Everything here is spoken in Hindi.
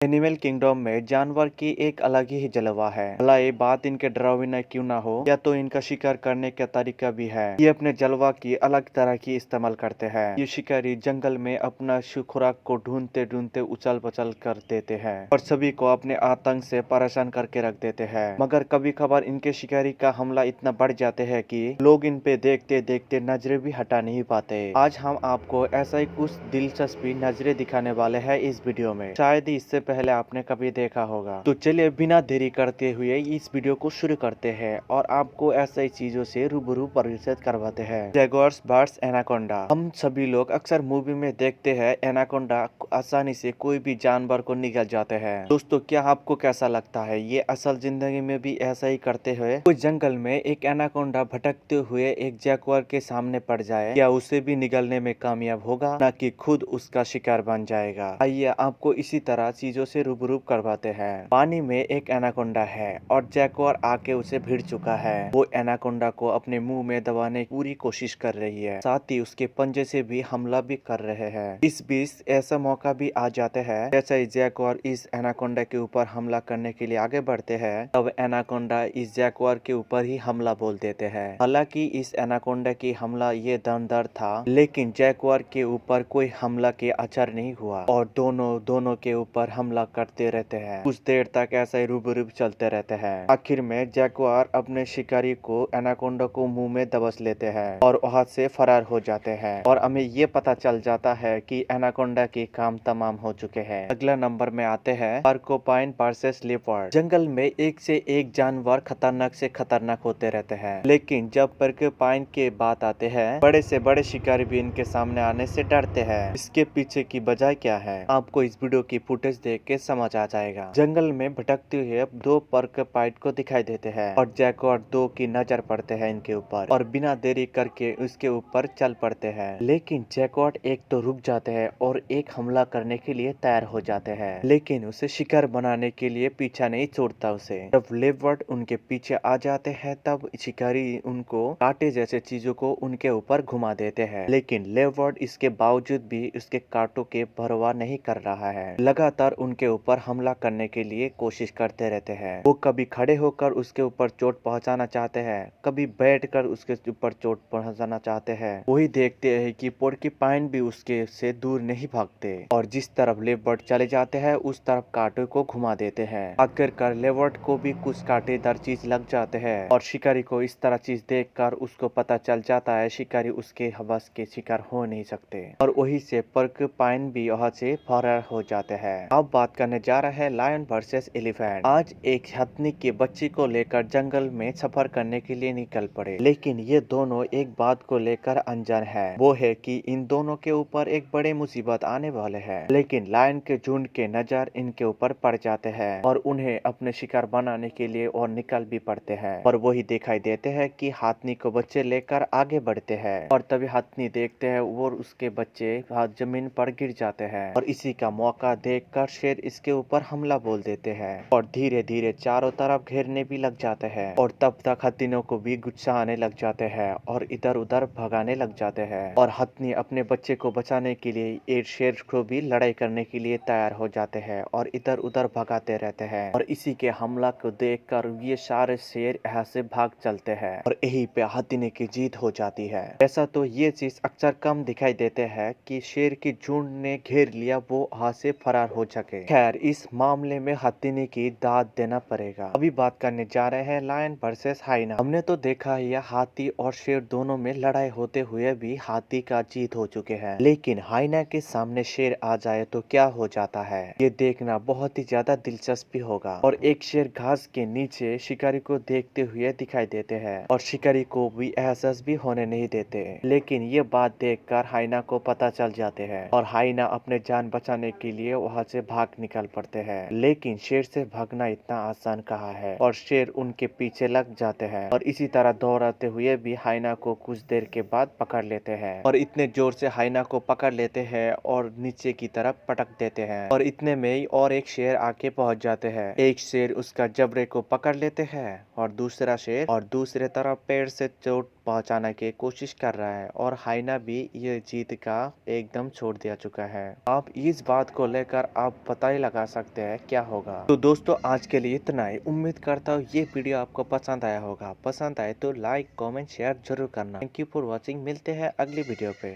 एनिमल किंगडम में जानवर की एक अलग ही जलवा है। भला ये बात इनके डरावनी क्यों ना हो, या तो इनका शिकार करने का तरीका भी है। ये अपने जलवा की अलग तरह की इस्तेमाल करते हैं। ये शिकारी जंगल में अपना खुराक को ढूंढते ढूंढते उछल पछल कर देते हैं और सभी को अपने आतंक से परेशान करके रख देते हैं। मगर कभी कभार इनके शिकारी का हमला इतना बढ़ जाते हैं कि लोग इन पे देखते देखते नजरें भी हटा नहीं पाते। आज हम आपको ऐसा ही कुछ दिलचस्पी नजरें दिखाने वाले हैं इस वीडियो में। शायद ही इससे पहले आपने कभी देखा होगा। तो चलिए बिना देरी करते हुए इस वीडियो को शुरू करते हैं और आपको ऐसी चीजों से रूबरू परिचित करवाते हैं। Jaguars, birds, anaconda. हम सभी लोग अक्सर मूवी में देखते हैं एनाकोंडा आसानी से कोई भी जानवर को निगल जाते हैं। दोस्तों, क्या आपको कैसा लगता है, ये असल जिंदगी में भी ऐसा ही करते हुए कोई जंगल में एक एनाकोंडा भटकते हुए एक जैगुआर के सामने पड़ जाए, क्या उसे भी निगलने में कामयाब होगा, न कि खुद उसका शिकार बन जाएगा? आइए आपको इसी तरह चीजों से रूबरू करवाते हैं। पानी में एक एनाकोंडा है और जैगुआर आके उसे भिड़ चुका है। वो एनाकोंडा को अपने मुंह में दबाने की पूरी कोशिश कर रही है, साथ ही उसके पंजे से भी हमला भी कर रहे हैं। इस बीच ऐसा मौका भी आ जाते हैं, जैसे ही जैगुआर इस एनाकोंडा के ऊपर हमला करने के लिए आगे बढ़ते हैं, तब एनाकोंडा इस जैगुआर के ऊपर ही हमला बोल देते हैं। हालांकि इस एनाकोंडा की हमला ये दमदार था, लेकिन जैगुआर के ऊपर कोई हमला के असर नहीं हुआ और दोनों के ऊपर हमला करते रहते हैं। कुछ देर तक ऐसा ही रूबरू चलते रहते हैं। आखिर में जैगुआर अपने शिकारी को एनाकोंडा को मुंह में दबोच लेते हैं और वहां से फरार हो जाते हैं और हमें ये पता चल जाता है कि एनाकोंडा के काम तमाम हो चुके हैं। अगला नंबर में आते हैं पोर्कुपाइन वर्सेस लेपर्ड। जंगल में एक से एक जानवर खतरनाक से खतरनाक होते रहते हैं, लेकिन जब पोर्कुपाइन के बात आते हैं, बड़े से बड़े शिकारी भी इनके सामने आने से डरते हैं। इसके पीछे की वजह क्या है, आपको इस वीडियो की फुटेज देख के समझ आ जाएगा। जंगल में भटकते हुए दो पोर्कुपाइन को दिखाई देते हैं और जैगुआर दो की नजर पड़ते हैं इनके ऊपर और बिना देरी करके उसके ऊपर चल पड़ते हैं। लेकिन जैगुआर एक तो रुक जाते हैं और एक हमला करने के लिए तैयार हो जाते हैं, लेकिन उसे शिकार बनाने के लिए पीछा नहीं छोड़ता उसे। जब लेपर्ड उनके पीछे आ जाते हैं, तब शिकारी उनको कांटे जैसे चीजों को उनके ऊपर घुमा देते हैं, लेकिन लेपर्ड इसके बावजूद भी उसके कांटों के परवाह नहीं कर रहा है। लगातार उनके ऊपर हमला करने के लिए कोशिश करते रहते हैं। वो कभी खड़े होकर उसके ऊपर चोट पहुंचाना चाहते हैं, कभी बैठकर उसके ऊपर चोट पहुंचाना चाहते हैं। वही देखते हैं कि पोर्कुपाइन भी उसके से दूर नहीं भागते और जिस तरफ लेपर्ड चले जाते हैं उस तरफ कांटे को घुमा देते हैं। आखिरकार लेपर्ड को भी कुछ कांटेदार चीज लग जाते हैं और शिकारी को इस तरह चीज देखकर उसको पता चल जाता है शिकारी उसके हवस के शिकार हो नहीं सकते और वही से पोर्कुपाइन भी वहाँ से फरार हो जाते हैं। अब बात करने जा रहे हैं लायन वर्सेस एलिफेंट। आज एक हथनी के बच्चे को लेकर जंगल में सफर करने के लिए निकल पड़े, लेकिन ये दोनों एक बात को लेकर अनजान है। वो है कि इन दोनों के ऊपर एक बड़ी मुसीबत आने वाले है। लेकिन लायन के झुंड के नजर इनके ऊपर पड़ जाते हैं और उन्हें अपने शिकार बनाने के लिए और निकल भी पड़ते हैं और वही दिखाई देते हैं कि हाथनी को बच्चे लेकर आगे बढ़ते हैं और तभी हाथनी देखते हैं और उसके बच्चे जमीन पर गिर जाते हैं और इसी का मौका देखकर शेर इसके ऊपर हमला बोल देते हैं और धीरे धीरे चारों तरफ घेरने भी लग जाते हैं और तब तक हथिनों को भी गुस्सा आने लग जाते हैं और इधर उधर भगाने लग जाते हैं और हथनी अपने बच्चे को बचाने के लिए एक शेर को भी लड़ाई करने के लिए तैयार हो जाते हैं और इधर उधर भगाते रहते हैं और इसी के हमला को देखकर ये सारे शेर यहाँ से भाग चलते हैं और यही पे हथनी की जीत हो जाती है। ऐसा तो ये चीज अक्सर कम दिखाई देते हैं कि शेर की झुंड ने घेर लिया, वो वहां से फरार हो सके। खैर, इस मामले में हथिनी की दाद देना पड़ेगा। अभी बात करने जा रहे हैं लायन वर्सेस हाइना। हमने तो देखा है यह हाथी और शेर दोनों में लड़ाई होते हुए भी हाथी का जीत हो चुके हैं, लेकिन हाइना के सामने शेर आ जाए तो क्या हो जाता है, ये देखना बहुत ही ज्यादा दिलचस्पी होगा। और एक शेर घास के नीचे शिकारी को देखते हुए दिखाई देते हैं और शिकारी को भी एहसास भी होने नहीं देते, लेकिन ये बात देखकर हाइना को पता चल जाते हैं और हाइना अपने जान बचाने के लिए वहां से भाग निकल पड़ते हैं। लेकिन शेर से भागना इतना आसान कहाँ है और शेर उनके पीछे लग जाते हैं और इसी तरह दौड़ाते हुए भी हाइना को कुछ देर के बाद पकड़ लेते हैं और इतने जोर से हाइना को पकड़ लेते हैं और नीचे की तरफ पटक देते हैं और इतने में ही और एक शेर आके पहुंच जाते हैं। एक शेर उसका जबड़े को पकड़ लेते हैं और दूसरा शेर और दूसरे तरफ पेड़ से चोट पहुंचाने की कोशिश कर रहा है और हाइना भी ये जीत का एकदम छोड़ दिया चुका है। आप इस बात को लेकर आप पता ही लगा सकते हैं क्या होगा। तो दोस्तों आज के लिए इतना ही। उम्मीद करता हूँ ये वीडियो आपको पसंद आया होगा। पसंद आए तो लाइक कमेंट शेयर जरूर करना। Thank you for watching. मिलते हैं अगली वीडियो पे।